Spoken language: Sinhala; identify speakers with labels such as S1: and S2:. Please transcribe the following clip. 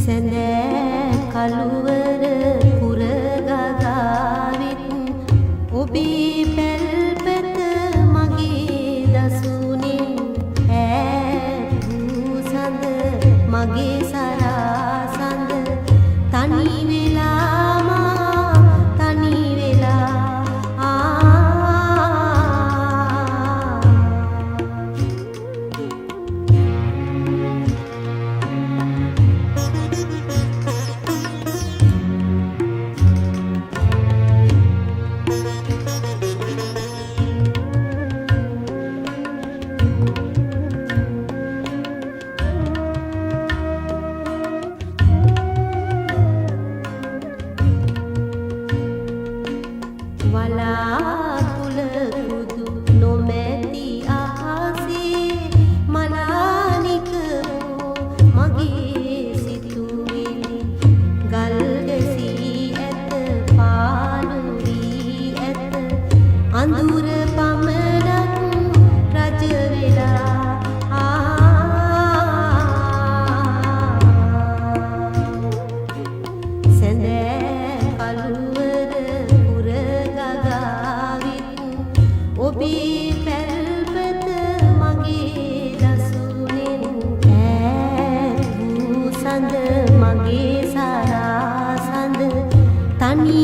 S1: සැඳෑ කළුවර කුරගගාවිත් ඔබේ පැල්පත මගේ දසුනින් ඈ සඳ මගේ සරාසඳ තනි වෙලා මා තනි වෙලා වලාකුළ කුදු නොමැති අහසේ මලානික වූ මගේ සිතුවිලි ගල් ගැසී ඇත පාළු වී ඇත අඳුර පමණක් රජ වෙලා සැඳෑ කළුවර ඔබේ පැල්පත මගේ දසුනින් ඈ සඳ මගේ සරාසඳ තනි